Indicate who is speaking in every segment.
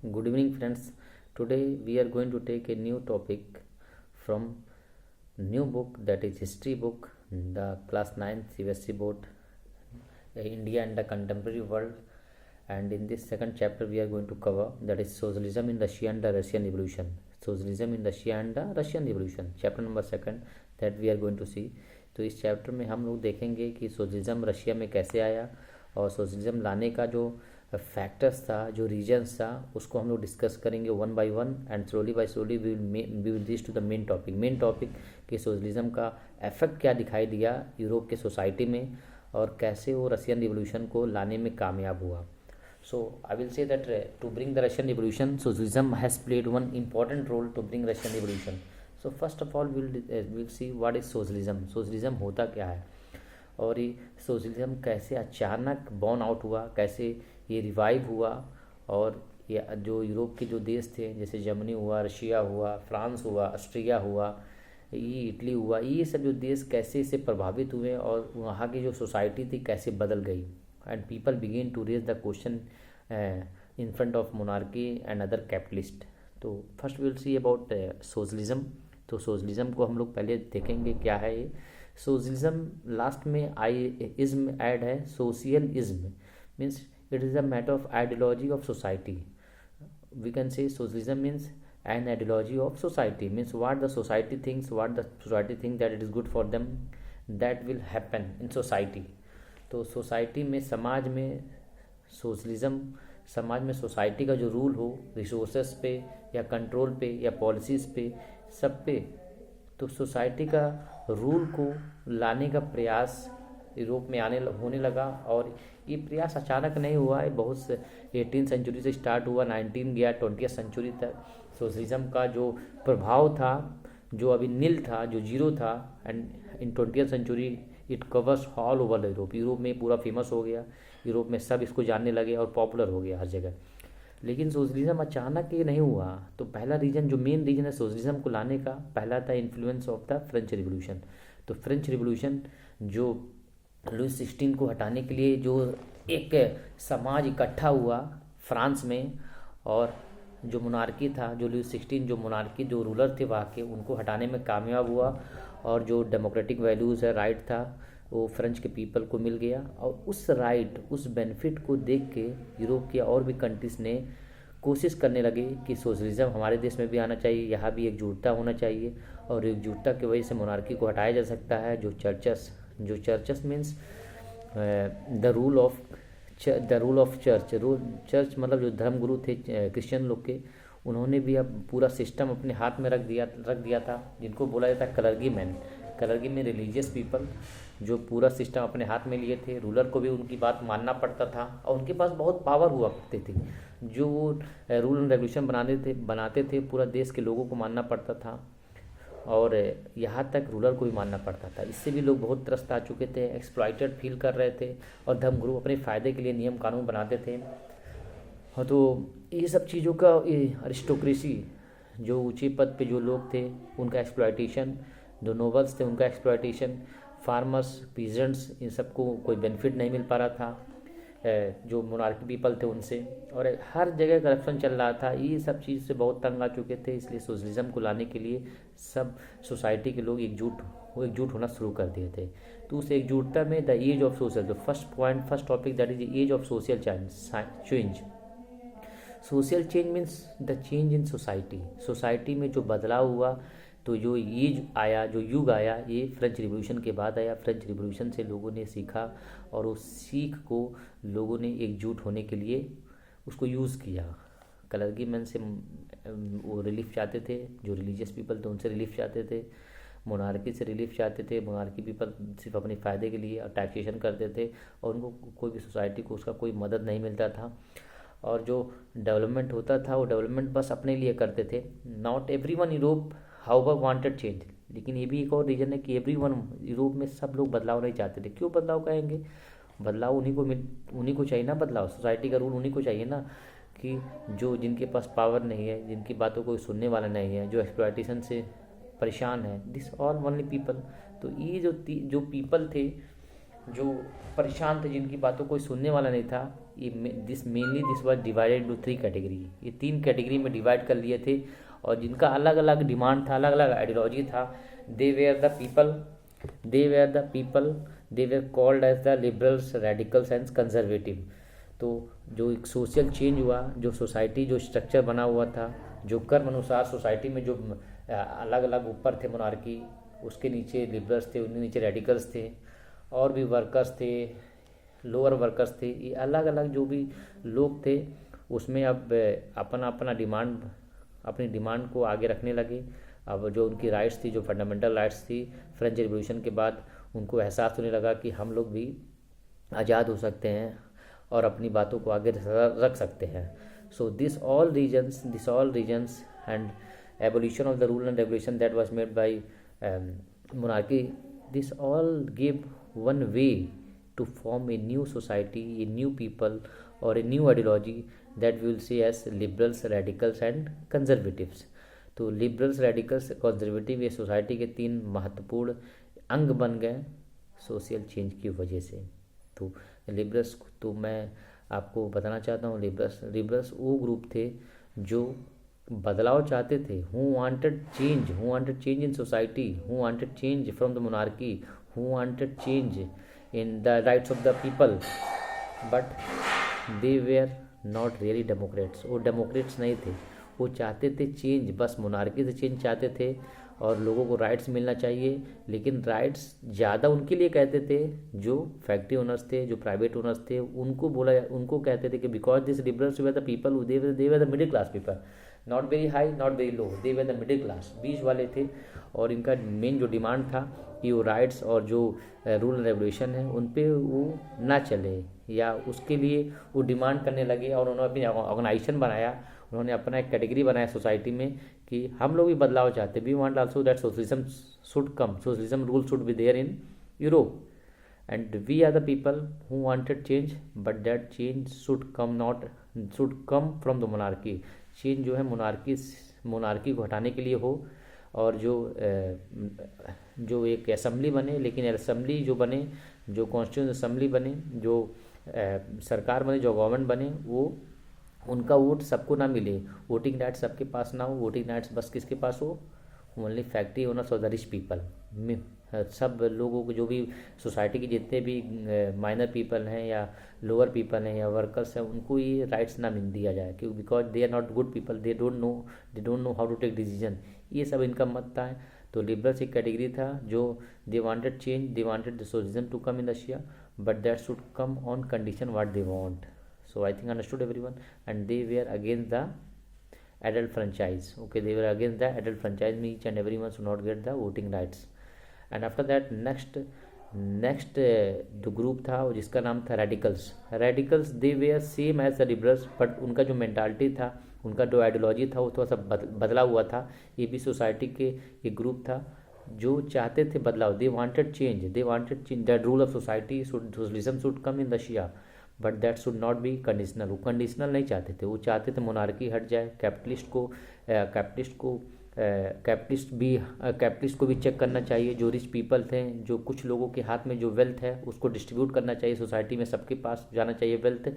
Speaker 1: Good evening, friends. Today we are going to take a new topic from new book, that is history book, the class 9 CBSE board, India and the contemporary world. And in this second chapter we are going to cover, that is socialism in Russia and the Russian Revolution. Socialism in Russia and the Russian Revolution, chapter number second, that we are going to see. तो इस chapter में हम लोग देखेंगे कि socialism Russia में कैसे आया और सोशलिज्म लाने का जो फैक्टर्स था, जो रीजन्स था, उसको हम लोग डिस्कस करेंगे one by one and slowly by slowly we will reach to the main topic कि सोशलिज्म का इफेक्ट क्या दिखाई दिया यूरोप के सोसाइटी में और कैसे वो रशियन रिवोल्यूशन को लाने में कामयाब हुआ. So I will say that to bring the Russian Revolution, socialism has played one important role to bring Russian Revolution. So first of all, we'll see what is socialism. Socialism होता क्या है और ये सोशलिज्म कैसे अचानक born out हुआ, कैसे ये रिवाइव हुआ और ये जो यूरोप के जो देश थे जैसे जर्मनी हुआ, रशिया हुआ, फ्रांस हुआ, ऑस्ट्रिया हुआ, ये इटली हुआ, ये सब जो देश कैसे इससे प्रभावित हुए और वहाँ की जो सोसाइटी थी कैसे बदल गई. And people begin to raise the question in front of monarchy and other capitalist. तो first will see about socialism. तो सोशलिज्म को हम लोग पहले देखेंगे क्या है ये. सोशलिज्म लास्ट में आई इज्म ऐड है, social ism means it is a matter of ideology of society. We can say socialism means an ideology of society, means what the society thinks, that it is good for them, that will happen in society. तो society में, समाज में socialism, समाज में society का जो rule हो resources पे या कंट्रोल पे या पॉलिसीज़ पे, सब पे, तो सोसाइटी का रूल को लाने का प्रयास यूरोप में होने लगा. और ये प्रयास अचानक नहीं हुआ है, बहुत से 18th सेंचुरी से स्टार्ट हुआ, 19 गया 20th सेंचुरी तक. सोशलिज्म का जो प्रभाव था, जो अभी नील था, जो जीरो था, and in 20th century it covers all over Europe. Europe में पूरा फेमस हो गया, यूरोप में सब इसको जानने लगे और पॉपुलर हो गया हर जगह. लेकिन सोशलिज्म अचानक ये नहीं हुआ. तो पहला रीजन, जो मेन रीजन है सोशलिज्म को लाने का, पहला था influence of the French revolution. तो फ्रेंच रिवोल्यूशन जो लुइस 16 को हटाने के लिए जो एक समाज इकट्ठा हुआ फ्रांस में, और जो मोनार्की था, जो लुइस 16 जो मोनार्की जो रूलर थे वहाँ के, उनको हटाने में कामयाब हुआ. और जो डेमोक्रेटिक वैल्यूज़ है, राइट था, वो फ्रेंच के पीपल को मिल गया. और उस राइट, उस बेनिफिट को देख के यूरोप के और भी कंट्रीज़ ने कोशिश करने लगे कि सोशलिज्म हमारे देश में भी आना चाहिए, यहाँ भी एकजुटता होना चाहिए और एकजुटता की वजह से मोनार्की को हटाया जा सकता है. जो churches means the rule of church मतलब जो धर्मगुरु थे क्रिश्चियन लोग के, उन्होंने भी अब पूरा सिस्टम अपने हाथ में रख दिया था, जिनको बोला जाता है कलर्गी में रिलीजियस पीपल, जो पूरा सिस्टम अपने हाथ में लिए थे. रूलर को भी उनकी बात मानना पड़ता था और उनके पास बहुत पावर हुआ करती थी. जो वो रूल एंड रेगुलेशन बनाते थे पूरा देश के लोगों को मानना पड़ता था और यहाँ तक रूलर को भी मानना पड़ता था. इससे भी लोग बहुत त्रस्त आ चुके थे, एक्सप्लॉइटेड फील कर रहे थे और धर्मगुरु अपने फ़ायदे के लिए नियम कानून बनाते थे. हाँ, तो ये सब चीज़ों का, ये अरिस्टोक्रेसी, जो ऊंचे पद पे जो लोग थे उनका एक्सप्लॉइटेशन, जो नोबल्स थे उनका एक्सप्लॉइटेशन, फार्मर्स, पीजेंट्स, इन सबको कोई बेनिफिट नहीं मिल पा रहा था जो मोनार्की पीपल थे उनसे, और हर जगह करप्शन चल रहा था. ये सब चीज़ से बहुत तंग आ चुके थे. इसलिए सोशलिज्म को लाने के लिए सब सोसाइटी के लोग एकजुट होना शुरू कर दिए थे. तो उस एकजुटता में द एज ऑफ सोशल, जो first topic, that is the age of social change. Social change means the change in society में जो बदलाव हुआ. तो जो युग आया ये फ्रेंच रिवोल्यूशन के बाद आया. फ्रेंच रिवोल्यूशन से लोगों ने सीखा और उस सीख को लोगों ने एकजुट होने के लिए उसको यूज़ किया. कलर्गी मैन से वो रिलीफ चाहते थे, जो रिलीजियस पीपल थे उनसे रिलीफ चाहते थे, मोनार्की से रिलीफ चाहते थे. मोनार्की पीपल सिर्फ अपने फ़ायदे के लिए टैक्सेशन करते थे और उनको कोई भी सोसाइटी को उसका कोई मदद नहीं मिलता था. और जो डेवलपमेंट होता था वो डेवलपमेंट बस अपने लिए करते थे. Not everyone Europe however wanted change. लेकिन ये भी एक और रीज़न है कि एवरीवन यूरोप में सब लोग बदलाव नहीं चाहते थे. क्यों बदलाव कहेंगे? बदलाव उन्हीं को चाहिए ना, बदलाव सोसाइटी का रूल उन्हीं को चाहिए ना, कि जो जिनके पास पावर नहीं है, जिनकी बातों को सुनने वाला नहीं है, जो एक्सप्लॉइटेशन से परेशान है, दिस ऑल ओनली पीपल. तो ये जो पीपल थे जो परेशान थे, जिनकी बातों कोई सुनने वाला नहीं था, ये this was divided to 3 category. ये 3 कैटेगरी में डिवाइड कर लिए थे, और जिनका अलग अलग डिमांड था, अलग अलग आइडियोलॉजी था। They were the people they were the people they were called as the liberals, radicals and conservative. तो जो एक सोशल चेंज हुआ, जो सोसाइटी जो स्ट्रक्चर बना हुआ था, जो कर्म अनुसार सोसाइटी में जो अलग अलग ऊपर थे मोनार्की, उसके नीचे लिबरल्स थे, उनके नीचे रेडिकल्स थे, और भी वर्कर्स थे, लोअर वर्कर्स थे, ये अलग अलग जो भी लोग थे, उसमें अब अपना अपना अपनी डिमांड को आगे रखने लगे। अब जो उनकी राइट्स थी, जो फंडामेंटल राइट्स थी, फ्रेंच रिवॉल्यूशन के बाद उनको एहसास होने लगा कि हम लोग भी आज़ाद हो सकते हैं और अपनी बातों को आगे रख सकते हैं। So this all reasons and abolition of the rule and regulation that was made by monarchy, this all gave one way to form a new society, a new people, or a new ideology that we will say as liberals, radicals and conservatives. तो liberals, radicals, conservative, ये society के 3 महत्वपूर्ण अंग बन गए social change की वजह से। तो लिबरल्स, तो मैं आपको बताना चाहता हूँ, लिबरल्स वो ग्रुप थे जो बदलाव चाहते थे, who wanted change in society, who wanted change from the monarchy, who wanted change in the rights of the people, but they were not really democrats. वो डेमोक्रेट्स नहीं थे, वो चाहते थे चेंज, बस मोनार्की से चेंज चाहते थे, और लोगों को राइट्स मिलना चाहिए। लेकिन राइट्स ज़्यादा उनके लिए कहते थे जो फैक्ट्री ओनर्स थे, जो प्राइवेट ओनर्स थे, उनको कहते थे कि because this liberals were the people, they were the middle class people, not very high not very low, they were the middle class, बीच वाले थे। और इनका मेन जो डिमांड था कि वो राइट्स और जो रूल एंड रेगुलेशन है उन पे वो ना चले, या उसके लिए वो डिमांड करने लगे, और उन्होंने अपनी ऑर्गेनाइजेशन बनाया, उन्होंने अपना एक कैटेगरी बनाया सोसाइटी में कि हम लोग भी बदलाव चाहते, we want also that socialism should come, socialism rule should be there in Europe, and we are the people who wanted change, but that change should come from the monarchy। Change जो है monarchy को हटाने के लिए हो, और जो एक असेंबली बने, लेकिन असेंबली जो बने, जो कॉन्स्टिट्यूशन असेंबली बने, जो सरकार बने, जो गवर्नमेंट बने, वो उनका वोट सबको ना मिले, वोटिंग राइट्स सबके पास ना हो, वोटिंग राइट्स बस किसके पास हो, ओनली फैक्ट्री ओनर्स और द रिच पीपल। सब लोगों को, जो भी सोसाइटी के जितने भी माइनर पीपल हैं या लोअर पीपल हैं या वर्कर्स हैं, उनको ये राइट्स ना मिल दिया जाए, क्योंकि because they are not good people, they don't know how to take decision. ये सब इनका मत था। तो लिबरल्स एक कैटेगरी था जो they wanted change, they wanted the socialism to come in Russia, but that should come on condition what they want. So I think understood everyone, and they were against the adult franchise. Okay, they were against the adult franchise, means each and everyone should not get the voting rights. And after that next जो group था जिसका नाम था radicals, they were same as the liberals, but उनका जो mentality था, उनका जो आइडियोलॉजी था, वो थोड़ा सा बदला हुआ था। ये भी सोसाइटी के एक ग्रुप था जो चाहते थे बदलाव, दे wanted change that rule of society socialism should come in Russia, but that should not be conditional. वो कंडीशनल नहीं चाहते थे, वो चाहते थे मोनार्की हट जाए, कैपिटलिस्ट को भी चेक करना चाहिए, जो रिच पीपल थे, जो कुछ लोगों के हाथ में जो वेल्थ है उसको डिस्ट्रीब्यूट करना चाहिए, सोसाइटी में सबके पास जाना चाहिए वेल्थ,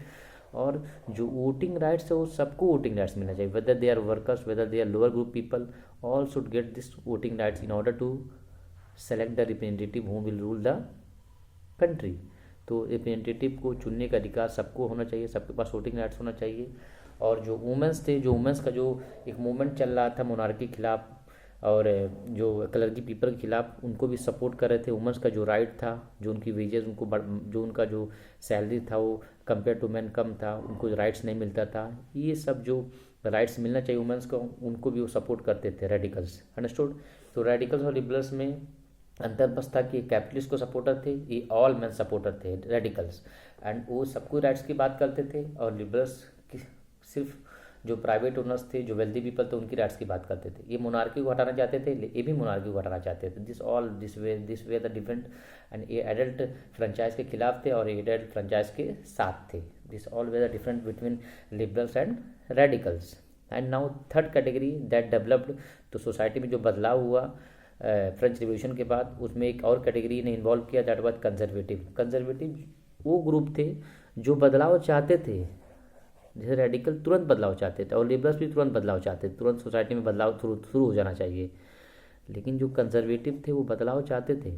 Speaker 1: और जो वोटिंग राइट्स है वो सबको वोटिंग राइट्स मिलना चाहिए, whether they are workers, whether they are lower group people, all should get this voting rights in order to select the representative who will rule the country. तो representative को चुनने का अधिकार सबको होना चाहिए, सबके पास वोटिंग राइट्स होना चाहिए। और जो वुमेंस थे, जो वुमेंस का जो एक मूवमेंट चल रहा था मोनार्की के खिलाफ और जो क्लर्की पीपल के खिलाफ, उनको भी सपोर्ट कर रहे थे। वुमेंस का जो राइट था, जो उनकी वेजेस जो उनका जो सैलरी था वो कंपेयर टू मैन कम था, उनको राइट्स नहीं मिलता था, ये सब जो राइट्स मिलना चाहिए वुमेंस को, उनको भी वो सपोर्ट करते थे रेडिकल्स। अंडरस्टूड। तो रेडिकल्स और लिबरल्स में अंतर बस था कि कैपिटलिस्ट को सपोर्टर थे, ये ऑल मैन सपोर्टर थे रेडिकल्स, एंड वो सबको राइट्स की बात करते थे, और लिबरल्स सिर्फ जो प्राइवेट ओनर्स थे, जो वेल्दी पीपल थे, उनकी राइट्स की बात करते थे। ये मोनार्की को हटाना चाहते थे, ये भी मोनार्की को हटाना चाहते थे। This way the different, and ये एडल्ट फ्रेंचाइज के खिलाफ थे और ये एडल्ट फ्रेंचाइज के साथ थे। This all way the different between liberals and radicals. And now third category that developed, तो सोसाइटी में जो बदलाव हुआ फ्रेंच रिवॉल्यूशन के बाद उसमें एक और कैटेगरी ने इन्वॉल्व किया, दैट वाज कंजर्वेटिव। कंजर्वेटिव वो ग्रुप थे जो बदलाव चाहते थे, जैसे रेडिकल तुरंत बदलाव चाहते थे और लिबरल्स भी तुरंत बदलाव चाहते थे, तुरंत सोसाइटी में बदलाव शुरू हो जाना चाहिए। लेकिन जो कंजर्वेटिव थे वो बदलाव चाहते थे,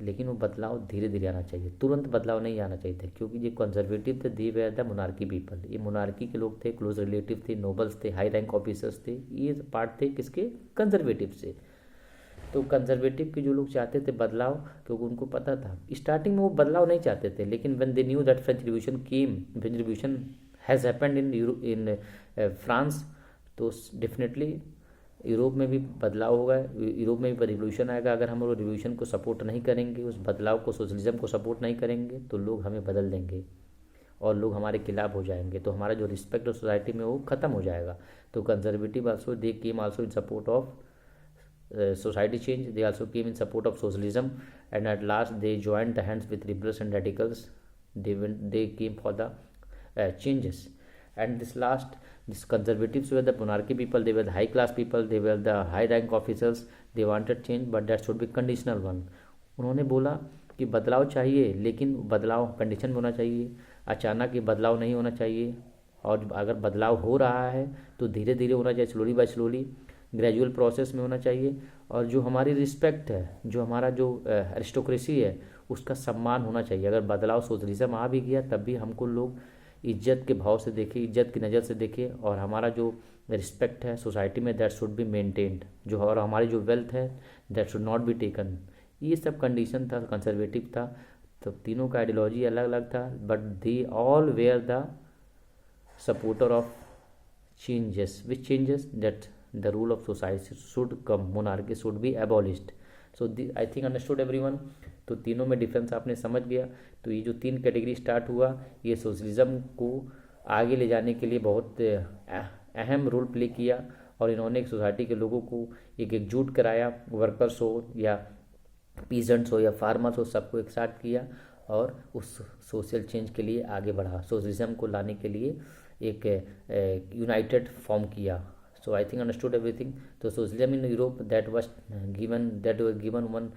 Speaker 1: लेकिन वो बदलाव धीरे धीरे आना चाहिए, तुरंत बदलाव नहीं आना चाहिए था। क्योंकि ये कंजर्वेटिव थे, दे वेयर द मोनार्की पीपल, ये मोनार्की के लोग थे, क्लोज रिलेटिव थे, नोबल्स थे, हाई रैंक ऑफिसर्स थे, ये पार्ट थे किसके, कंजर्वेटिव से। तो कंजर्वेटिव के जो लोग चाहते थे बदलाव, क्योंकि उनको पता था स्टार्टिंग में वो बदलाव नहीं चाहते थे, लेकिन when they knew that French revolution came, French revolution has happened in France, तो डेफिनेटली यूरोप में भी बदलाव होगा, यूरोप में भी रिवॉल्यूशन आएगा। अगर हम लोग रिवॉल्यूशन को सपोर्ट नहीं करेंगे, उस बदलाव को, सोशलिज्म को सपोर्ट नहीं करेंगे, तो लोग हमें बदल देंगे और लोग हमारे खिलाफ हो जाएंगे, तो हमारा जो रिस्पेक्ट है सोसाइटी में वो ख़त्म हो जाएगा। तो conservative also they came also in support of society change, they also came in support of socialism, and at last they joined the hands with liberals and radicals. They came for the changes. And this conservatives were the monarchy people, they were the high class people, they were the high rank officers, they wanted change, but that should be conditional one. उन्होंने बोला कि बदलाव चाहिए, लेकिन बदलाव condition में होना चाहिए, अचानक ये बदलाव नहीं होना चाहिए, और अगर बदलाव हो रहा है तो धीरे धीरे होना चाहिए, slowly by slowly, gradual process में होना चाहिए। और जो हमारी रिस्पेक्ट है, जो हमारा जो एरिस्टोक्रेसी है, उसका सम्मान होना चाहिए। अगर बदलाव सोशलिज्म आ भी गया तब भी हमको लोग इज्जत के भाव से देखें, इज्जत की नज़र से देखें, और हमारा जो रिस्पेक्ट है सोसाइटी में दैट शुड बी मेंटेन्ड, जो और हमारी जो वेल्थ है that should not be taken. ये सब कंडीशन था, कंजर्वेटिव था। तो तीनों का आइडियोलॉजी अलग अलग था, but they all were the supporter of changes. Which changes? That the rule of society should come, monarchy should be abolished. So I think understood everyone. तो तीनों में डिफरेंस आपने समझ गया। तो ये जो तीन कैटेगरी स्टार्ट हुआ, ये सोशलिज्म को आगे ले जाने के लिए बहुत अहम रोल प्ले किया, और इन्होंने एक सोसाइटी के लोगों को एक एकजुट कराया, वर्कर्स हो या पीजेंट्स हो या फार्मर्स हो, सबको एक साथ किया और उस सोशल चेंज के लिए आगे बढ़ा, सोशलिज्म को लाने के लिए एक यूनाइटेड फॉर्म किया। So I think understood everything. तो socialism in Europe that was given one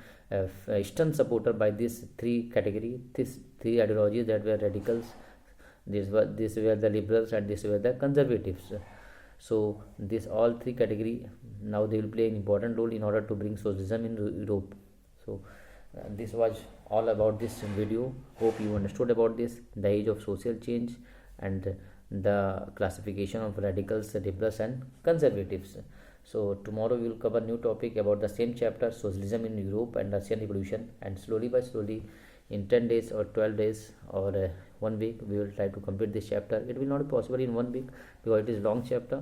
Speaker 1: eastern supporter by this three category, this three ideologies that were radicals, this were the liberals and this were the conservatives. So this all three category now they will play an important role in order to bring socialism in Europe. So this was all about this video. Hope you understood about this, the age of social change and the classification of radicals, liberals and conservatives. So tomorrow we will cover new topic about the same chapter, socialism in Europe and Russian Revolution, and slowly by slowly in 10 days or 12 days or 1 week we will try to complete this chapter. It will not be possible in 1 week because it is long chapter,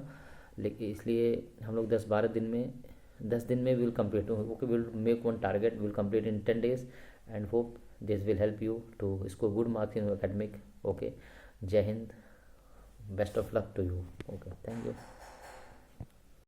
Speaker 1: लेकिन इसलिए हम लोग 10-12 दिन में 10 दिन में will complete, okay, will make one target, will complete in 10 days and hope this will help you to score good marks in academic. Okay, जय हिंद, best of luck to you. Okay, thank you.